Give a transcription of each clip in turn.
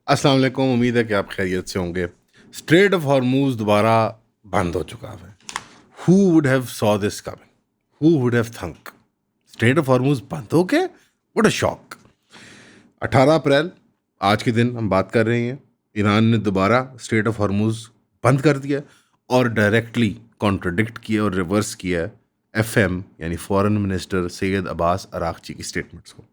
अस्सलाम वालेकुम। उम्मीद है कि आप खैरियत से होंगे। स्ट्रेट ऑफ हॉर्मूज दोबारा बंद हो चुका है। Who would have saw this coming? Who would have थंक? Straight of Hormuz बंद हो गए? What a shock. 18 अप्रैल आज के दिन हम बात कर रहे हैं। ईरान ने दोबारा स्ट्रेट ऑफ हॉर्मूज बंद कर दिया और डायरेक्टली कॉन्ट्रडिक्ट किया और रिवर्स किया एफएम यानी foreign minister Syed Abbas Araghchi की स्टेटमेंट्स को।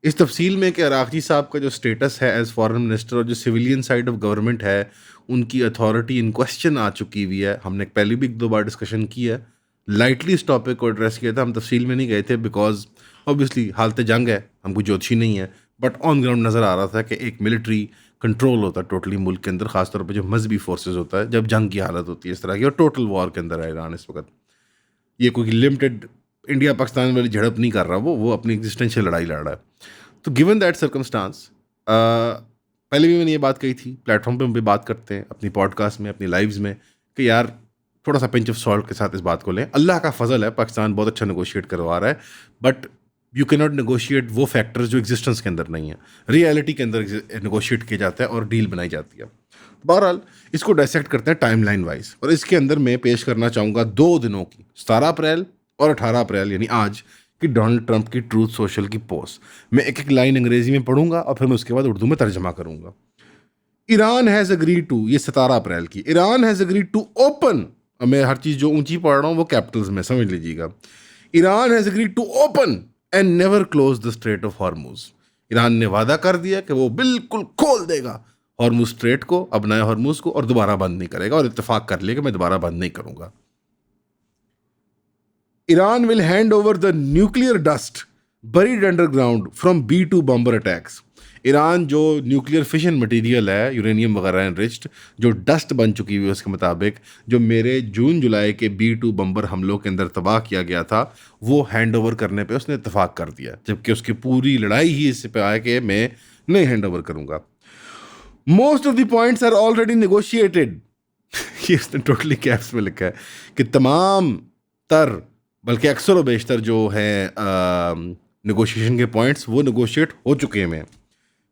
इस तफसील में कि अरागची साहब का जो स्टेटस है एज फॉरेन मिनिस्टर और जो सिविलियन साइड ऑफ गवर्नमेंट है उनकी अथॉरिटी इन क्वेश्चन आ चुकी हुई है। हमने पहले भी एक दो बार डिस्कशन की है, लाइटली इस टॉपिक को एड्रेस किया था, हम तफसील में नहीं गए थे बिकॉज ऑब्वियसली हालत जंग है, हम कोई ज्योतिषी नहीं है, बट ऑन ग्राउंड नज़र आ रहा था कि एक मिलिट्री कंट्रोल होता है टोटली मुल्क के अंदर, खासतौर पर जो मजहबी फोर्सेज होता है जब जंग की हालत होती है इस तरह की, और टोटल वॉर के अंदर है ईरान इस वक्त। ये कोई लिमिटेड इंडिया पाकिस्तान वाली झड़प नहीं कर रहा, वो अपनी एग्जिस्टेंशियल लड़ाई लड़ रहा है। तो गिवन दैट सर्कमस्टांस, पहले भी मैंने ये बात कही थी, प्लेटफॉर्म पे हम भी बात करते हैं अपनी पॉडकास्ट में, अपनी लाइव्स में, कि यार थोड़ा सा पिंच ऑफ सॉल्ट के साथ इस बात को लें। अल्लाह का फजल है, पाकिस्तान बहुत अच्छा नेगोशिएट करवा रहा है, but you can not negotiate वो फैक्टर्स जो एग्जिस्टेंस के अंदर नहीं है, रियलिटी के अंदर नेगोशिएट किया जाता है और डील बनाई जाती है। बहरहाल इसको डायसेक्ट करते हैं टाइम लाइन वाइज, और इसके अंदर मैं पेश करना चाहूँगा 2 दिनों की, 17 अप्रैल और 18 अप्रैल यानी आज कि डोनाल्ड ट्रंप की ट्रूथ सोशल की पोस्ट। मैं एक एक लाइन अंग्रेजी में पढ़ूंगा और फिर मैं उसके बाद उर्दू में तर्जमा करूंगा। ईरान हैज अग्रीड टू, ये 17 अप्रैल की, Iran has agreed to open, और मैं हर चीज जो ऊंची पढ़ रहा हूँ वो कैपिटल्स में समझ लीजिएगा। Iran has agreed to open and never close the strait of Hormuz. Iran ने वादा कर दिया कि वो बिल्कुल खोल देगा हॉर्मूज स्ट्रेट को, अपनाए हॉर्मूज को, और दोबारा बंद नहीं करेगा, और इत्तेफाक कर लिया कि मैं दोबारा बंद नहीं करूंगा। Iran will hand over the nuclear dust buried underground from B2 bomber attacks. Iran जो न्यूक्लियर फिशन मटेरियल है, यूरेनियम वगैरह एनरिच्ड, जो डस्ट बन चुकी हुई है उसके मुताबिक, जो मेरे जून जुलाई के B2 बम्बर हमलों के अंदर तबाह किया गया था, वो हैंड ओवर करने पे उसने इतफाक़ कर दिया, जबकि उसकी पूरी लड़ाई ही इस पे आया कि मैं नहीं हैंड ओवर करूँगा। Most of the points are already negotiated. ये उसने टोटली कैप्स में लिखा है कि तमाम तर, बल्कि अक्सर व बेशतर जो है नेगोशिएशन के पॉइंट्स वो नेगोशिएट हो चुके हैं।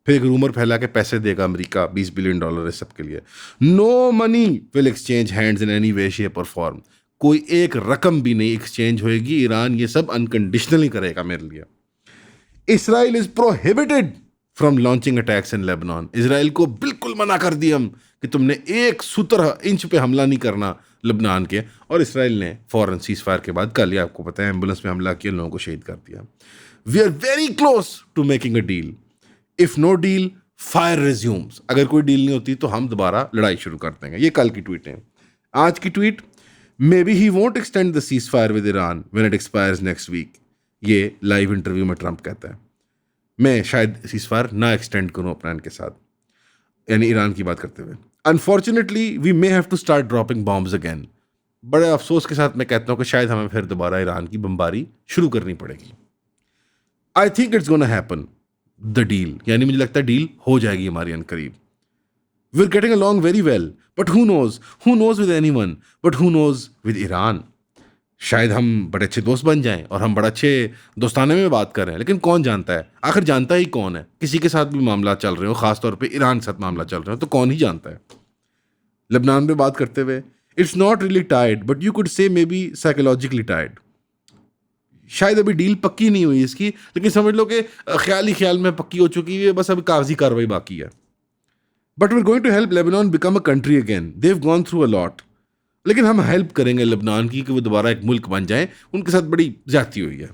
फिर एक रूमर फैला के पैसे देगा अमेरिका $20 बिलियन इस सब के लिए। No money will exchange hands in any way shape और फॉर्म। कोई एक रकम भी नहीं एक्सचेंज होएगी, ईरान ये सब अनकंडीशनली करेगा मेरे लिए। Israel is prohibited from launching attacks in Lebanon. Israel को बिल्कुल मना कर दिया हम कि तुमने एक सूत्र इंच पे हमला नहीं करना लबनान के, और इसराइल ने फॉरन सीज फायर के बाद कल ही आपको पता है एम्बुलेंस में हमला किया, लोगों को शहीद कर दिया। We are very close to making a deal. If no deal fire resumes. अगर कोई डील नहीं होती तो हम दोबारा लड़ाई शुरू कर देंगे। ये कल की ट्वीट है। आज की tweet, maybe he won't extend the ceasefire with Iran when it expires next week. ये लाइव इंटरव्यू में ट्रंप कहता है मैं शायद सीज फायर ना एक्सटेंड करूं अपना के साथ, यानी ईरान की बात करते हुए। Unfortunately we may have to start dropping bombs again. बड़े अफसोस के साथ मैं कहता हूँ कि शायद हमें फिर दोबारा ईरान की बमबारी शुरू करनी पड़ेगी। I think it's gonna happen the deal, यानी मुझे लगता है डील हो जाएगी हमारी अनकरीब। We are getting along very well, but who knows with anyone, but who knows with Iran. शायद हम बड़े अच्छे दोस्त बन जाएं और हम बड़े अच्छे दोस्ताने में बात कर रहे हैं, लेकिन कौन जानता है, आखिर जानता ही कौन है। किसी के साथ भी मामला चल रहे हो, खासतौर पे ईरान के साथ मामला चल रहे हो, तो कौन ही जानता है। लेबनान पे बात करते हुए, it's not really tied but you could say may be psychologically Tide. शायद अभी डील पक्की नहीं हुई इसकी, लेकिन समझ लो कि ख्याल ही ख्याल में पक्की हो चुकी है, बस अभी कागजी कार्रवाई बाकी है। But we are going to help Lebanon become a country again. They have gone through a lot. लेकिन हम हेल्प करेंगे लेबनान की कि वो दोबारा एक मुल्क बन जाए। उनके साथ बड़ी ज्यादती हुई है।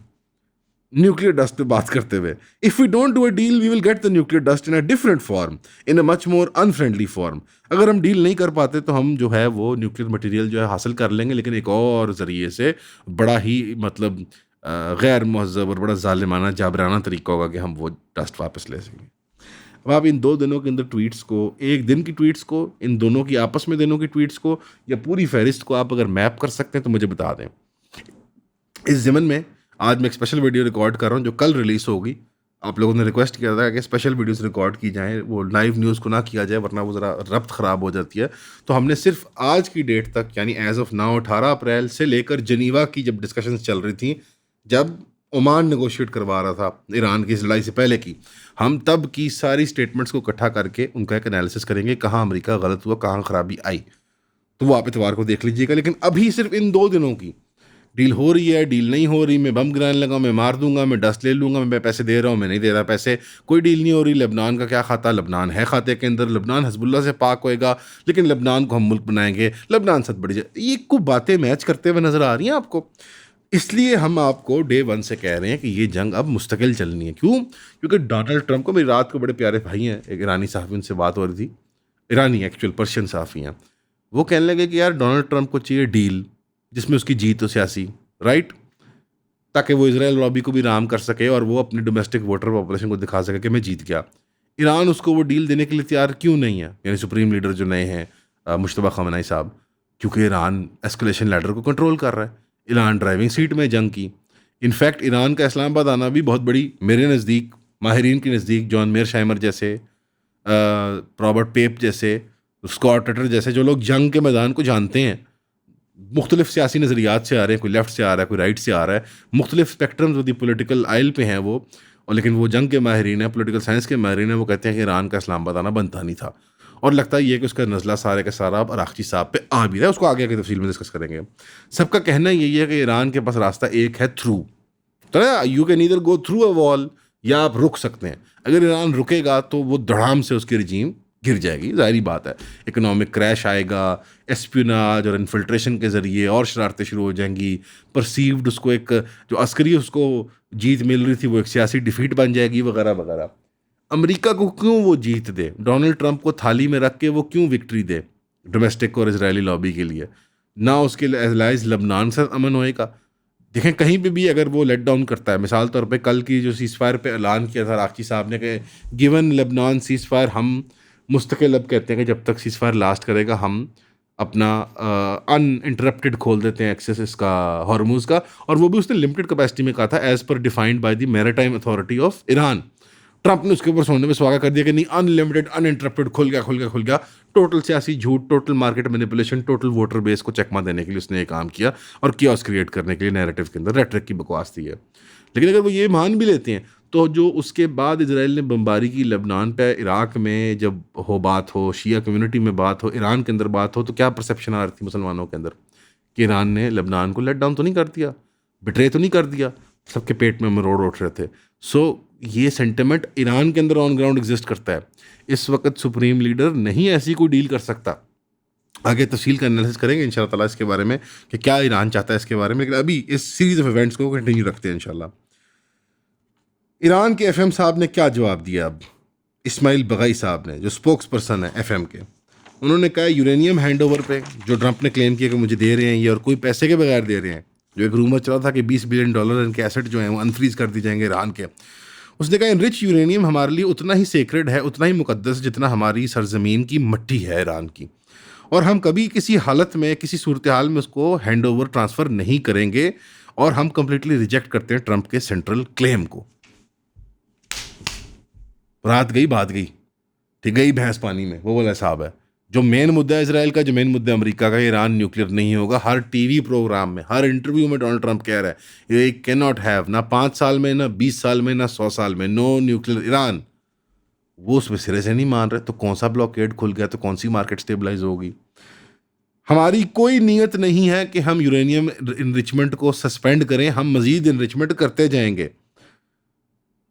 न्यूक्लियर डस्ट पे बात करते हुए, if we don't do a deal we will get the nuclear dust in a different form, in a much more unfriendly form. अगर हम डील नहीं कर पाते तो हम जो है वो न्यूक्लियर मटेरियल जो है हासिल कर लेंगे, लेकिन एक और जरिए से, बड़ा ही मतलब गैर महज़ब और बड़ा जालिमाना जाबराना तरीका होगा कि हम वो डस्ट वापस ले सकेंगे। अब आप इन 2 दिनों के अंदर ट्वीट्स को, एक दिन की ट्वीट्स को, इन दोनों की आपस में दिनों की ट्वीट्स को, या पूरी फहरिस्त को आप अगर मैप कर सकते हैं तो मुझे बता दें। इस ज़मन में आज मैं एक स्पेशल वीडियो रिकॉर्ड कर रहा हूँ जो कल रिलीज़ होगी। आप लोगों ने रिक्वेस्ट किया था कि स्पेशल वीडियोस रिकॉर्ड की जाएँ, वो लाइव न्यूज़ को ना किया जाए वरना वो ज़रा रब्त ख़राब हो जाती है। तो हमने सिर्फ आज की डेट तक, यानी एज़ ऑफ नाउ 18 अप्रैल से लेकर जनीवा की जब डिस्कशंस चल रही थी, जब ओमान नेगोशिएट करवा रहा था ईरान की इस लड़ाई से पहले की। हम तब की सारी स्टेटमेंट्स को इकट्ठा करके उनका एक एनालिसिस करेंगे, कहाँ अमेरिका गलत हुआ, कहाँ खराबी आई। तो वो आप इतवार को देख लीजिएगा। लेकिन अभी सिर्फ इन 2 दिनों की डील हो रही है, डील नहीं हो रही, मैं बम गिराने लगा, मैं मार दूंगा, मैं डस्ट ले लूंगा, मैं पैसे दे रहा हूँ, मैं नहीं दे रहा पैसे, कोई डील नहीं हो रही। लेबनान का क्या खाता, लेबनान है खाते के अंदर, लेबनान हिजबुल्लाह से पाक होएगा, लेकिन लेबनान को हम मुल्क बनाएंगे, लेबनान सद बढ़ जाए। ये कुछ बातें मैच करते हुए नजर आ रही हैं आपको। इसलिए हम आपको डे 1 से कह रहे हैं कि ये जंग अब मुस्तकिल चलनी है। क्यों? क्योंकि डोनाल्ड ट्रंप को, मेरी रात को बड़े प्यारे भाई हैं, एक ईरानी साहब, उनसे बात हो रही थी, ईरानी एक्चुअल पर्शियन साफ़ी हैं। वो कहने लगे कि यार डोनाल्ड ट्रंप को चाहिए डील जिसमें उसकी जीत हो सियासी, राइट, ताकि वो इसराइल लॉबी को भी राम कर सके और वो अपनी डोमेस्टिक वोटर पॉपुलेशन को दिखा सके कि मैं जीत गया। ईरान उसको वो डील देने के लिए तैयार क्यों नहीं है, यानी सुप्रीम लीडर जो नए हैं मुश्तबा खamenei साहब? क्योंकि ईरान एस्केलेशन लैडर को कंट्रोल कर रहा है, ईरान ड्राइविंग सीट में जंग की। इनफैक्ट ईरान का इस्लामाबाद आना भी बहुत बड़ी, मेरे नज़दीक, माहिरीन के नज़दीक, जॉन मेयर शाइमर जैसे, रॉबर्ट पेप जैसे, स्कॉट टटर जैसे, जो लोग जंग के मैदान को जानते हैं, मुख्तलिफ सियासी नज़रियात से आ रहे हैं, कोई लेफ़्ट से आ रहा है, कोई राइट से आ रहा है, मुख्तलिफ स्पेक्ट्रम्स ऑफ द पोलिटिकल आइल पे हैं वो, और लेकिन वो जंग के माहिरीन हैं, पोलिटिकल साइंस के माहिरीन हैं। वो कहते हैं कि ईरान का इस्लामाबाद आना बनता नहीं था, और लगता ये है कि उसका नज़ला सारे का सारा अब अराक़ची साहब पे आ भी रहा है। उसको आगे आगे तफसील में डिस्कस करेंगे। सबका कहना यही है कि ईरान के पास रास्ता एक है, थ्रू। तो you can either go through a wall, या आप रुक सकते हैं। अगर ईरान रुकेगा तो वो धड़ाम से उसकी रजीम गिर जाएगी, ज़ाहिरी बात है। इकोनॉमिक क्रैश आएगा, एस्पियोनाज और इन्फिल्ट्रेशन के ज़रिए और शरारतें शुरू हो जाएंगी। परसीव्ड उसको एक जो अस्करी उसको जीत मिल रही थी वो एक सियासी डिफीट बन जाएगी, वगैरह वगैरह। अमेरिका को क्यों वो जीत दे, डोनाल्ड ट्रंप को थाली में रख के वो क्यों विक्ट्री दे डोमेस्टिक और इसराइली लॉबी के लिए? ना उसके एलाइज लबनान से अमन होएगा। देखें, कहीं पे भी अगर वो लेट डाउन करता है, मिसाल तौर पे कल की जो सीज़ फायर पे ऐलान किया था राक़ची साहब ने कि गिवन लेबनान सीज़ फायर, हम मुस्तकिल अब कहते हैं कि जब तक सीज़ फायर लास्ट करेगा हम अपना अनइंटरप्टेड खोल देते हैं एक्सेस इसका, हॉर्मुज़ का। और वो भी उसने लिमिटेड कैपेसिटी में कहा था, as per defined by the maritime authority of Iran. Trump ने उसके ऊपर सोने में सुहागा कर दिया कि नहीं, अनलिमिटेड अनइंटरप्टेड, खुल गया खुल गया खुल गया। टोटल सियासी झूठ, total market manipulation, total voter base को चकमा देने के लिए उसने ये काम किया, और कियोस क्रिएट करने के लिए नैरेटिव के अंदर रेटरिक की बकवास थी है। लेकिन अगर वो ये मान भी लेते हैं तो जो उसके बाद इजराइल ने बमबारी की लेबनान पे, इराक में जब हो बात हो, शिया कम्युनिटी में बात हो, ईरान के अंदर बात हो, तो क्या परसेप्शन आ रही थी मुसलमानों के अंदर कि ईरान ने लेबनान को लेट डाउन तो नहीं कर दिया, बिट्रे तो नहीं कर दिया, सबके पेट में मरोड़ उठ रहे थे। सो ये सेंटिमेंट ईरान के अंदर ऑन ग्राउंड एग्जिस्ट करता है। इस वक्त सुप्रीम लीडर नहीं ऐसी कोई डील कर सकता। आगे तफसील का एनालिसिस करेंगे इंशाल्लाह ताला इसके बारे में कि क्या ईरान चाहता है इसके बारे में। लेकिन अभी इस सीरीज ऑफ इवेंट्स को कंटिन्यू रखते हैं इंशाल्लाह। ईरान के एफएम साहब ने क्या जवाब दिया अब? इस्माइल बगाई साहब ने, जो स्पोक्स पर्सन है एफएम के, उन्होंने कहा यूरेनियम हैंड ओवर पे जो ट्रंप ने क्लेम किया कि मुझे दे रहे हैं ये, और कोई पैसे के बगैर दे रहे हैं, जो एक रूमर चला था कि $20 बिलियन इनके एसेट जो हैं वो अनफ्रीज कर दी जाएंगे ईरान के। उसने कहा इनरिच यूरेनियम हमारे लिए उतना ही सेक्रेड है, उतना ही मुकद्दस जितना हमारी सरजमीन की मिट्टी है ईरान की, और हम कभी किसी हालत में, किसी सूरत हाल में उसको हैंड ओवर ट्रांसफ़र नहीं करेंगे, और हम कंप्लीटली रिजेक्ट करते हैं ट्रंप के सेंट्रल क्लेम को। रात गई बात गई, ठीक, गई भैंस पानी में, वो वाला हिसाब है। जो मेन मुद्दा है इसराइल का, जो मेन मुद्दा अमेरिका का, ईरान न्यूक्लियर नहीं होगा। हर टीवी प्रोग्राम में, हर इंटरव्यू में डोनाल्ड ट्रंप कह रहा है ये कैन नॉट हैव, ना 5 साल में, ना 20 साल में, ना 100 साल में, नो न्यूक्लियर ईरान। वो उस सिरे से नहीं मान रहे, तो कौन सा ब्लॉकेड खुल गया, तो कौन सी मार्केट स्टेबलाइज होगी? हमारी कोई नीयत नहीं है कि हम यूरेनियम इनरिचमेंट को सस्पेंड करें, हम मज़ीद इनरिचमेंट करते जाएंगे।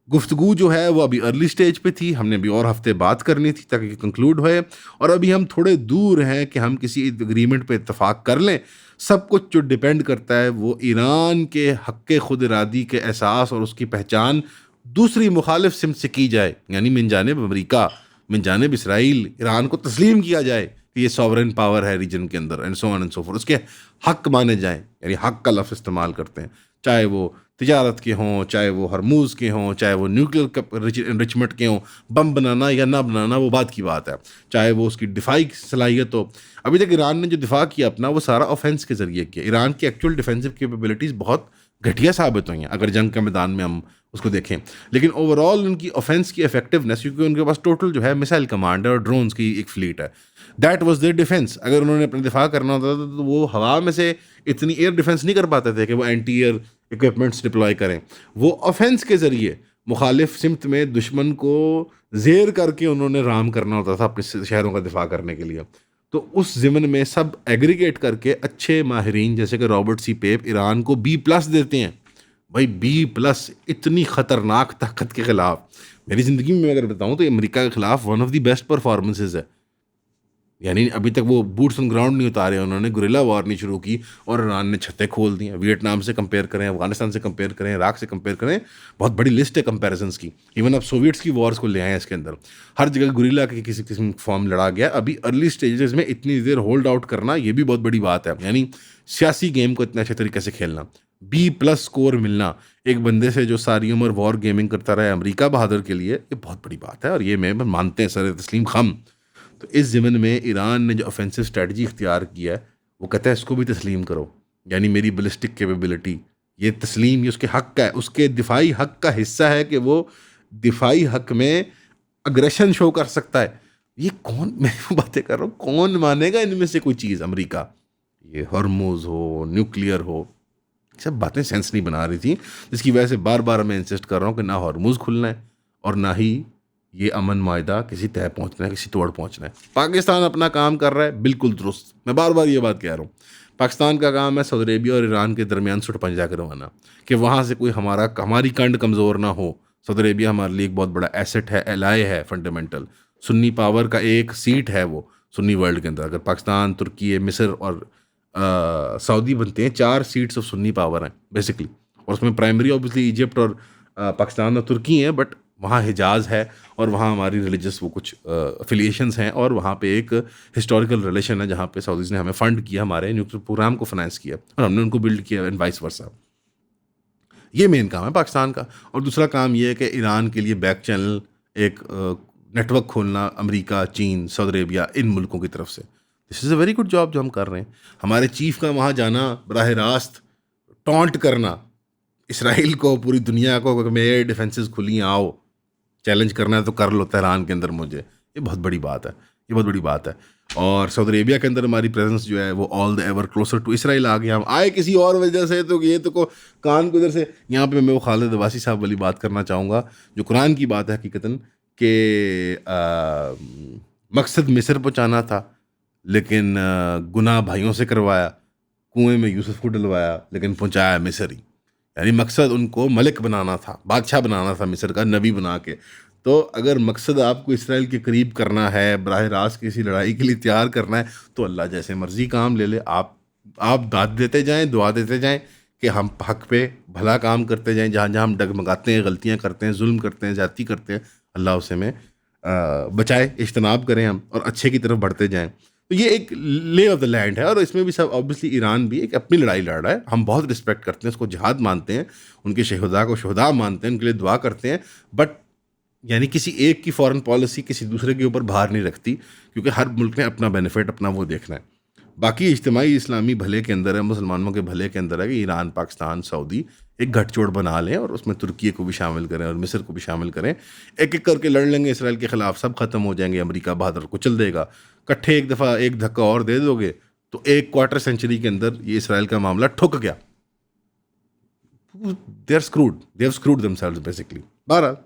गुफ्तगू जो है वो अभी अर्ली स्टेज पे थी, हमने भी और हफ्ते बात करनी थी ताकि कंक्लूड होए, और अभी हम थोड़े दूर हैं कि हम किसी एग्रीमेंट पे इत्तफाक कर लें। सब कुछ जो डिपेंड करता है वो ईरान के हक़ खुद इरादी के एहसास और उसकी पहचान दूसरी मुखालिफ सिमत से की जाए, यानी मिन जानिब अमरीका, मिन जानिब इसराइल, ईरान को तस्लीम किया जाए कि ये सॉवरेन पावर है रीजन के अंदर, and so on and so fourth. उसके हक़ माने जाएँ, यानी हक़ का लफ्ज़ इस्तेमाल करते हैं, चाहे वो तिजारत के हों, चाहे वो हरमूज़ के हों, चाहे वो न्यूक्लियर इनरिचमेंट के हों, बम बनाना या ना बनाना वो बात की बात है, चाहे वो उसकी दिफाई सलाहियत हो। अभी तक ईरान ने जो दिफा किया अपना, वो सारा ऑफेंस के ज़रिए किया। ईरान की एक्चुअल डिफेंसिव कैपेबिलिटीज़ बहुत घटिया साबित हुई हैं अगर जंग के मैदान में हम उसको देखें। लेकिन ओवरऑल उनकी ऑफेंस की इफेक्टिवनेस, क्योंकि उनके पास टोटल जो है मिसाइल कमांड है और ड्रोन्स की एक फ्लीट है, दैट वाज देयर डिफेंस। अगर उन्होंने अपना दिफा करना होता था तो वो हवा में से इतनी एयर डिफेंस नहीं कर पाते थे कि वो एंटी एयर इक्विपमेंट्स डिप्लॉय करें, वो ऑफेंस के ज़रिए मुखालिफ सिमत में दुश्मन को ज़ेर करके उन्होंने राम करना होता था अपने शहरों का दिफा करने के लिए। तो उस ज़िमन में सब एग्रीगेट करके अच्छे माहिरीन जैसे कि रॉबर्ट सी पेप ईरान को B+ देते हैं। भाई B+ इतनी ख़तरनाक ताकत के ख़िलाफ़, मेरी ज़िंदगी में अगर बताऊँ तो अमेरिका के ख़िलाफ़ one of the best performances है। यानी अभी तक वो बूट्स ऑन ग्राउंड नहीं उतारे, उन्होंने गुरिल्ला वॉर नहीं शुरू की और ईरान ने छतें खोल दी हैं। वियतनाम से कंपेयर करें, अफगानिस्तान से कंपेयर करें, इराक से कंपेयर करें, बहुत बड़ी लिस्ट है कंपैरिजन्स की। इवन अब सोवियट्स की वॉर्स को ले आए हैं इसके अंदर, हर जगह गुरिल्ला के किसी किस्म फॉर्म लड़ा गया। अभी अर्ली स्टेजेस में इतनी देर होल्ड आउट करना ये भी बहुत बड़ी बात है, यानी सियासी गेम को इतने अच्छे तरीके से खेलना, B+ स्कोर मिलना एक बंदे से जो सारी उम्र वॉर गेमिंग करता रहा है अमेरिका बहादुर के लिए, ये बहुत बड़ी बात है और ये मैं मानते हैं सर तस्लीम खम। तो इस ज़िमन में ईरान ने जो ऑफेंसिव स्ट्रेटजी इख्तियार किया है वो कहता है इसको भी तस्लीम करो, यानी मेरी बैलिस्टिक कैपेबिलिटी ये तस्लीम, ये उसके हक़ का है, उसके दिफाई हक़ का हिस्सा है कि वो दिफाई हक़ में अग्रेशन शो कर सकता है। ये कौन, मैं वो बातें कर रहा हूँ, कौन मानेगा इनमें से कोई चीज़? अमेरिका, ये हॉर्मुज़ हो, न्यूक्लियर हो, सब बातें सेंस नहीं बना रही थी, जिसकी वजह से बार बार मैं इंसिस्ट कर रहा हूँ कि ना हॉर्मुज़ खुलना है और ना ही ये अमन माहिदा किसी तय पहुंचना है, किसी तोड़ पहुंचना है। पाकिस्तान अपना काम कर रहा है बिल्कुल दुरुस्त, मैं बार बार ये बात कह रहा हूँ। पाकिस्तान का काम है सऊदी अरेबिया और ईरान के दरमियान सुट पंजा करवाना, कि वहाँ से कोई हमारी कंड कमज़ोर ना हो। सऊदी अरेबिया हमारे लिए एक बहुत बड़ा एसेट है, एलाय है, फंडामेंटल सुन्नी पावर का एक सीट है वो सुन्नी वर्ल्ड के अंदर। अगर पाकिस्तान, तुर्की, मिस्र और सऊदी बनते हैं, 4 सीट्स ऑफ सुन्नी पावर हैं बेसिकली, और उसमें प्राइमरी ऑब्वियसली इजिप्ट और पाकिस्तान और तुर्की हैं, बट वहाँ हिजाज़ है और वहाँ हमारी रिलीजियस वो कुछ अफिलिएशंस हैं और वहाँ पे एक हिस्टोरिकल रिलेशन है जहाँ पे सऊदीज़ ने हमें फ़ंड किया, हमारे न्यूक्लियर प्रोग्राम को फाइनेंस किया और हमने उनको बिल्ड किया एंड वाइस वर्सा। ये मेन काम है पाकिस्तान का। और दूसरा काम ये है कि ईरान के लिए बैक चैनल एक नेटवर्क खोलना अमेरिका, चीन, सऊदी अरेबिया, इन मुल्कों की तरफ से। This is a very good job जो हम कर रहे हैं। हमारे चीफ का वहाँ जाना, बराह रास्त टॉन्ट करना इसराइल को, पूरी दुनिया को, कि मेरे डिफेंसेस खुली, आओ चैलेंज करना है तो कर लो तेहरान के अंदर मुझे, ये बहुत बड़ी बात है, ये बहुत बड़ी बात है। और सऊदी अरेबिया के अंदर हमारी प्रेजेंस जो है वो all the ever closer to Israel आ गया। हम आए किसी और वजह से तो ये तो कान को इधर से, यहाँ पे मैं वो खालिद अब्बासी साहब वाली बात करना चाहूँगा जो कुरान की बात है हकीकतन, कि मकसद मिस्र पहुँचाना था लेकिन गुनाह भाइयों से करवाया, कुएं में यूसुफ को डलवाया लेकिन पहुँचाया मिस्र ही। यानी मकसद उनको मलिक बनाना था, बादशाह बनाना था मिस्र का, नबी बना के। तो अगर मकसद आपको इसराइल के करीब करना है, बराह रास्त किसी लड़ाई के लिए तैयार करना है, तो अल्लाह जैसे मर्जी काम ले ले। आप दाद देते जाएं, दुआ देते जाएं कि हम हक पे भला काम करते जाएं। जहाँ जहाँ हम डगमगाते हैं, गलतियाँ करते हैं, जुल्म करते हैं, ज़्यादती करते हैं, अल्लाह उसे में बचाए, इज्तनाब करें हम और अच्छे की तरफ बढ़ते जाएँ। तो ये एक ले ऑफ द लैंड है और इसमें भी सब ऑब्वियसली ईरान भी एक अपनी लड़ाई लड़ रहा है। हम बहुत रिस्पेक्ट करते हैं, उसको जिहाद मानते हैं, उनके शहदा को शहदा मानते हैं, उनके लिए दुआ करते हैं, बट यानी किसी एक की फॉरेन पॉलिसी किसी दूसरे के ऊपर भार नहीं रखती, क्योंकि हर मुल्क ने अपना बेनिफिट, अपना वो देखना है। बाकी इज्तिमाई इस्लामी भले के अंदर है, मुसलमानों के भले के अंदर है कि ईरान, पाकिस्तान, सऊदी एक गठजोड़ बना लें और उसमें तुर्की को भी शामिल करें और मिस्र को भी शामिल करें। एक एक करके लड़ लेंगे इसराइल के ख़िलाफ़, सब ख़त्म हो जाएंगे, अमेरिका बहादुर कुचल देगा। कट्ठे एक दफ़ा एक धक्का और दे दोगे तो एक क्वार्टर सेंचुरी के अंदर ये इसराइल का मामला ठुक गया। They are screwed, they have screwed themselves basically. बहरहाल,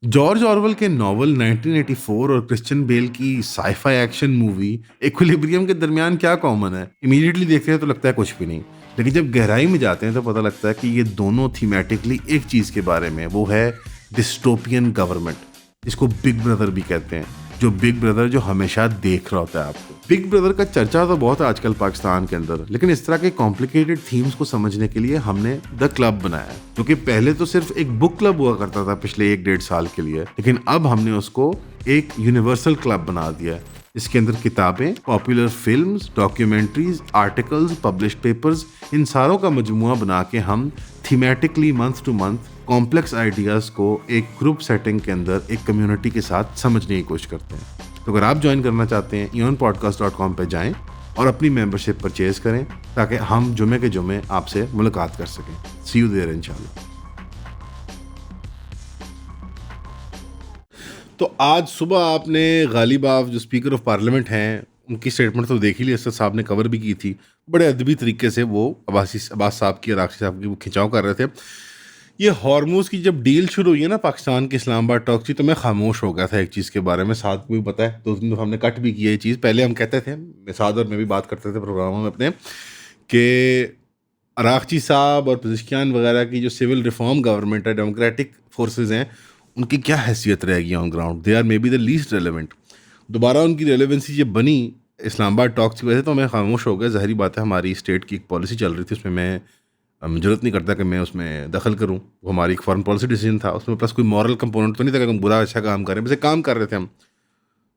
जॉर्ज ऑरवेल के नॉवल 1984 और क्रिश्चियन बेल की साइफाई एक्शन मूवी इक्विलिब्रियम के दरमियान क्या कॉमन है? इमीडिएटली देखते हैं तो लगता है कुछ भी नहीं, लेकिन जब गहराई में जाते हैं तो पता लगता है कि ये दोनों थीमेटिकली एक चीज़ के बारे में, वो है डिस्टोपियन गवर्नमेंट, जिसको बिग ब्रदर भी कहते हैं। जो बिग ब्रदर जो हमेशा देख रहा होता है आपको। बिग ब्रदर का चर्चा तो बहुत है आजकल पाकिस्तान के अंदर, लेकिन इस तरह के कॉम्प्लिकेटेड थीम्स को समझने के लिए हमने द क्लब बनाया, क्योंकि पहले तो सिर्फ एक बुक क्लब हुआ करता था पिछले 1-1.5 साल के लिए, लेकिन अब हमने उसको एक यूनिवर्सल क्लब बना दिया है। इसके अंदर किताबें, popular films, documentaries, articles, published papers, इन सारों का मजमुआ बना के हम thematically month to month complex ideas को एक ग्रुप सेटिंग के अंदर एक कम्युनिटी के साथ समझने की कोशिश करते हैं। तो अगर आप ज्वाइन करना चाहते हैं, eonpodcast.com पे जाएं और अपनी मेंबरशिप परचेज करें, ताकि हम जुमे के जुमे आपसे मुलाकात कर सकें। सी यू देयर इंशाल्लाह। तो आज सुबह आपने गालिब आप जो स्पीकर ऑफ पार्लियामेंट हैं उनकी स्टेटमेंट तो देख ही ली, असद साहब ने कवर भी की थी। बड़े अदबी तरीके से वो अब्बास साहब की और आरागची साहब की वो खिंचाव कर रहे थे। ये हॉर्मूज़ की जब डील शुरू हुई है ना पाकिस्तान के इस्लामाबाद टॉक्स की, तो मैं खामोश हो गया था एक चीज़ के बारे में। साथ को भी पता है, 2 दिन हमने कट भी किया ये चीज़। पहले हम कहते थे, साद और मैं भी बात करते थे प्रोग्रामों में अपने, कि अरागची साहब और पज़ेश्कियान वगैरह की जो सिविल रिफॉर्म गवर्नमेंट है, डेमोक्रेटिक फोर्सेस हैं, उनकी क्या हैसियत रहेगी on ground. They are maybe the least relevant. दोबारा उनकी रेलेवेंसी जब बनी इस्लामाबाद टॉक्स की वजह से, तो मैं खामोश हो गया। ज़ाहिरी बात है, हमारी स्टेट की एक पॉलिसी चल रही थी, उसमें मैं ज़रूरत नहीं करता कि मैं उसमें दखल करूं। वो हमारी एक फॉरेन पॉलिसी डिसीजन था, उसमें प्लस कोई मॉरल कंपोनेंट तो नहीं था कि हम बुरा अच्छा काम करें, बस एक काम कर रहे थे हम।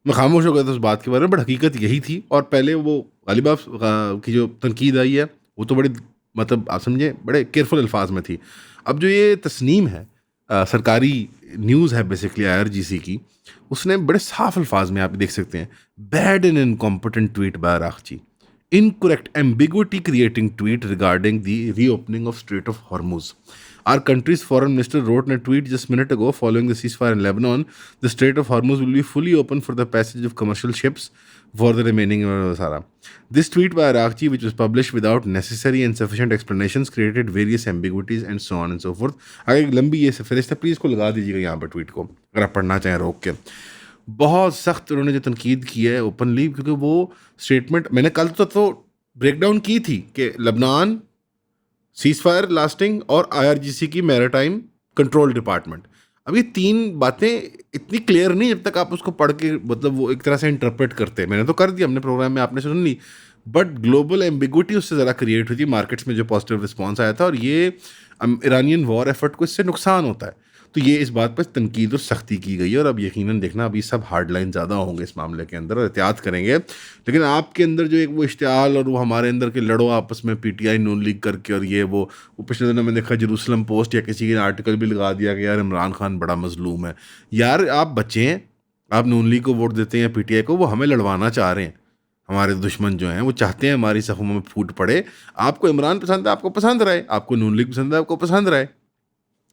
मैं खामोश हो गया था उस बात के बारे में, बट हकीकत यही थी। और पहले वो गालिबाफ की जो तनकीद आई है, वो तो बड़ी, मतलब आप समझे, बड़े केयरफुल अल्फाज में थी। अब जो ये तस्नीम है, सरकारी न्यूज़ है बेसिकली IRGC की, उसने बड़े साफ अल्फाज में, आप देख सकते हैं, bad and incompetent tweet bye Araghchi, incorrect ambiguity creating tweet regarding the reopening of Strait of Hormuz. Our country's foreign minister wrote in a tweet just a minute ago, following the ceasefire in Lebanon, the Strait of Hormuz will be fully open for the passage of commercial ships for the remaining Sahara. This tweet by Arakchi, which was published without necessary and sufficient explanations, created various ambiguities and so on and so forth. आगे लंबी ये फहरिस्त है, please को लगा दीजिएगा यहाँ पर ट्वीट को, अगर आप पढ़ना चाहें रोक के। बहुत सख्त उन्होंने जो तनकीद की है ओपनली, क्योंकि वो स्टेटमेंट मैंने कल तो ब्रेक डाउन की थी कि लबनान सीज फायर लास्टिंग और IRGC की मैरीटाइम कंट्रोल डिपार्टमेंट, अब ये 3 बातें इतनी क्लियर नहीं जब तक आप उसको पढ़ के, मतलब वो एक तरह से इंटरप्रेट करते हैं। मैंने तो कर दिया, हमने प्रोग्राम में आपने सुन ली, बट ग्लोबल एम्बिग्विटी उससे ज़रा क्रिएट हुई थी मार्केट्स में, जो पॉजिटिव रिस्पॉन्स आया था। और ये ईरानियन वॉर एफर्ट को इससे नुकसान होता है, तो ये इस बात पर तनकीद और सख्ती की गई है। और अब यकीनन देखना, अभी सब हार्ड लाइन ज़्यादा होंगे इस मामले के अंदर और एहतियात करेंगे। लेकिन आपके अंदर जो एक वो इश्तियाल, और वो हमारे अंदर के लड़ो आपस में PTI नून लीग करके, और ये वो पिछले दिनों में देखा जेरूसलम पोस्ट या किसी के आर्टिकल भी लगा दिया कि यार इमरान खान बड़ा मजलूम है। यार आप बच्चे हैं, आप नून लीग को वोट देते हैं या PTI को, वो हमें लड़वाना चाह रहे हैं। हमारे दुश्मन जो हैं वो चाहते हैं हमारी सफ़ों में फूट पड़े। आपको इमरान पसंद है, आपको पसंद रहे, आपको नून लीग पसंद है, आपको पसंद रहे।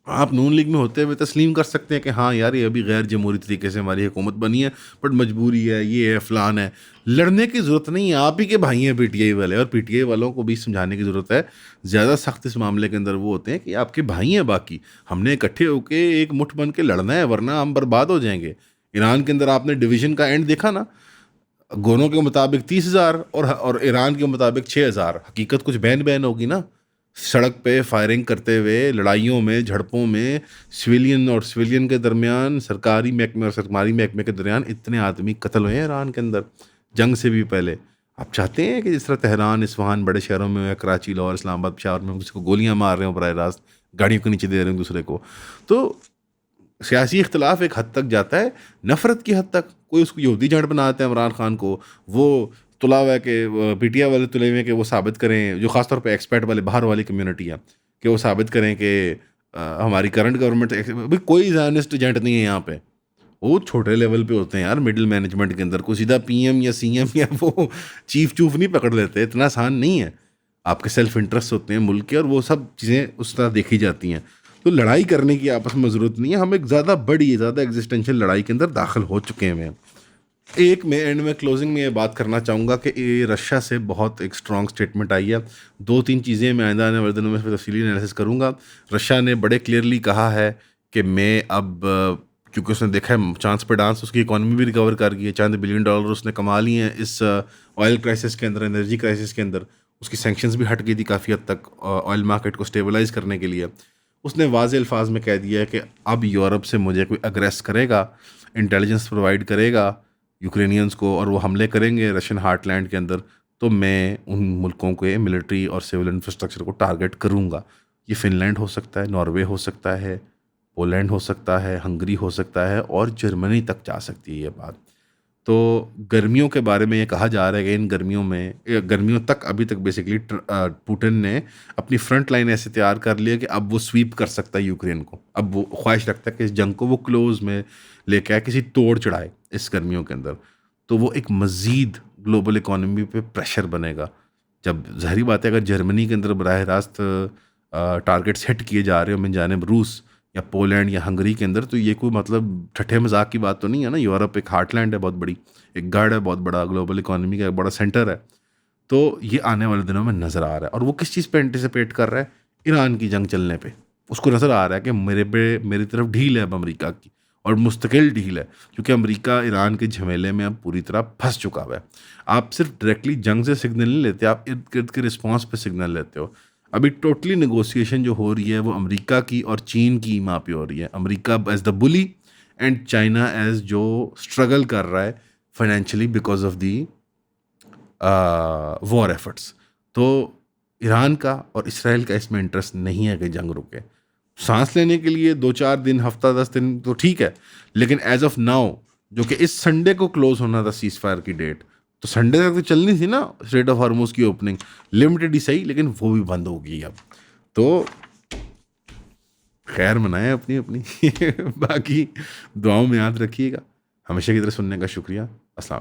आप नून लीग में होते हुए तस्लीम कर सकते हैं कि हाँ यार, ये अभी गैर जमहूरी तरीके से हमारी हुकूमत बनी है, बट मजबूरी है, ये है, फ़लान है। लड़ने की ज़रूरत नहीं है, आप ही के भाई हैं PTI वाले, और PTI वालों को भी समझाने की ज़रूरत है। ज़्यादा सख्त इस मामले के अंदर वो होते हैं कि आपके भाई हैं बाकी, हमने इकट्ठे होकर एक मुठ बन के लड़ना है, वरना हम बर्बाद हो जाएंगे। ईरान के अंदर आपने डिवीज़न का एंड देखा ना, गोनों के मुताबिक 30,000 और ईरान के मुताबिक 6,000। हकीकत कुछ बैन बैन होगी ना, सड़क पे फायरिंग करते हुए, लड़ाइयों में, झड़पों में, सिविलियन के दरमियान, सरकारी महकमे और सरकारी महकमे के दरमियान इतने आदमी कत्ल हुए हैं ईरान के अंदर, जंग से भी पहले। आप चाहते हैं कि जिस तरह तेहरान, इस्फहान, बड़े शहरों में, या कराची, लाहौर, इस्लामाबाद, पेशावर में किसी को गोलियां मार रहे हो बराह रास्त, गाड़ियों के नीचे दे रहे हैं दूसरे को, तो सियासी इख्तलाफ एक हद तक जाता है, नफ़रत की हद तक। कोई उसको यहूदी जड़ बनाते हैं इमरान खान को, वो तुला हुआ है कि PTI वाले तुले हुए हैं कि वो साबित करें, जो ख़ासतौर पे एक्सपर्ट वाले बाहर वाली कम्युनिटी है, कि वो साबित करें कि हमारी करंट गवर्नमेंट, भाई कोई ज़ायनिस्ट एजेंट नहीं है यहाँ पे। वो छोटे लेवल पे होते हैं यार, मिडिल मैनेजमेंट के अंदर। कोई सीधा PM या CM या वो चीफ चूफ नहीं पकड़ लेते, इतना आसान नहीं है। आपके सेल्फ इंटरेस्ट होते हैं मुल्क के, और वो सब चीज़ें उस तरह देखी जाती हैं। तो लड़ाई करने की आपस में ज़रूरत नहीं है, हम एक ज़्यादा बड़ी, ज़्यादा एग्जिस्टेंशियल लड़ाई के अंदर दाखिल हो चुके हैं। एक मैं एंड में क्लोजिंग में ये बात करना चाहूँगा कि ये रशिया से बहुत एक स्ट्रॉन्ग स्टेटमेंट आई है। 2-3 चीज़ें मैं आइंदा आने वाले दिनों में तफसीली एनालिसिस करूँगा। रशिया ने बड़े क्लियरली कहा है कि मैं अब, क्योंकि उसने देखा है चांस पे डांस, उसकी इकॉनमी भी रिकवर कर गई है, $4 बिलियन उसने कमा लिए हैं इस ऑयल क्राइसिस के अंदर, एनर्जी क्राइसिस के अंदर। उसकी सैंक्शंस भी हट गई थी काफ़ी हद तक ऑयल मार्केट को स्टेबलाइज करने के लिए। उसने वाज़े अल्फाज में कह दिया है कि अब यूरोप से मुझे कोई अग्रेस करेगा, इंटेलिजेंस प्रोवाइड करेगा यूक्रेनियंस को, और वो हमले करेंगे रशियन हार्टलैंड के अंदर, तो मैं उन मुल्कों के मिलिट्री और सिविल इंफ्रास्ट्रक्चर को टारगेट करूँगा। ये फिनलैंड हो सकता है, नॉर्वे हो सकता है, पोलैंड हो सकता है, हंगरी हो सकता है, और जर्मनी तक जा सकती है ये बात। तो गर्मियों के बारे में ये कहा जा रहा है कि इन गर्मियों तक अभी तक बेसिकली पुतिन ने अपनी फ्रंट लाइन ऐसे तैयार कर लिया कि अब वो स्वीप कर सकता है यूक्रेन को। अब वो ख्वाहिश रखता है कि इस जंग को वो क्लोज में लेके आए, किसी तोड़ चढ़ाए इस गर्मियों के अंदर। तो वो एक मज़ीद ग्लोबल इकॉनमी पे प्रेशर बनेगा। जब ज़ाहिरी बात है, अगर जर्मनी के अंदर बराह रास्त टारगेट्स हिट किए जा रहे हो, में जानिब रूस, या पोलैंड या हंगरी के अंदर, तो ये कोई मतलब ठट्ठे मजाक की बात तो नहीं है ना। यूरोप एक हार्टलैंड है बहुत बड़ी, एक गढ़ है बहुत बड़ा, ग्लोबल इकोनॉमी का एक बड़ा सेंटर है। तो ये आने वाले दिनों में नज़र आ रहा है। और वो किस चीज़ पे एंटिसिपेट कर रहा है? ईरान की जंग चलने पे। उसको नज़र आ रहा है कि मेरी तरफ ढील है अब अमेरिका की, और मुस्तकिल ढील है, क्योंकि अमेरिका ईरान के झमेले में अब पूरी तरह फंस चुका हुआ है। आप सिर्फ डायरेक्टली जंग से सिग्नल नहीं लेते, आप इर्द गिर्द के रिस्पॉन्स पे सिग्नल लेते हो। अभी टोटली नेगोशिएशन जो हो रही है वो अमेरिका की और चीन की माँ पे हो रही है। America as the bully and China as जो स्ट्रगल कर रहा है financially because of the war efforts. तो ईरान का और इसराइल का इसमें इंटरेस्ट नहीं है कि जंग रुके। सांस लेने के लिए 2-4 दिन, हफ्ता 10 दिन तो ठीक है, लेकिन एज ऑफ नाउ, जो कि इस संडे को क्लोज होना था सीज फायर की डेट, तो संडे तक तो चलनी थी ना स्ट्रेट ऑफ हार्मोज की ओपनिंग, लिमिटेड ही सही, लेकिन वो भी बंद हो गई अब। तो खैर मनाएं अपनी अपनी बाकी दुआओं में याद रखिएगा। हमेशा की तरह सुनने का शुक्रिया। अस्सलाम वालेकुम।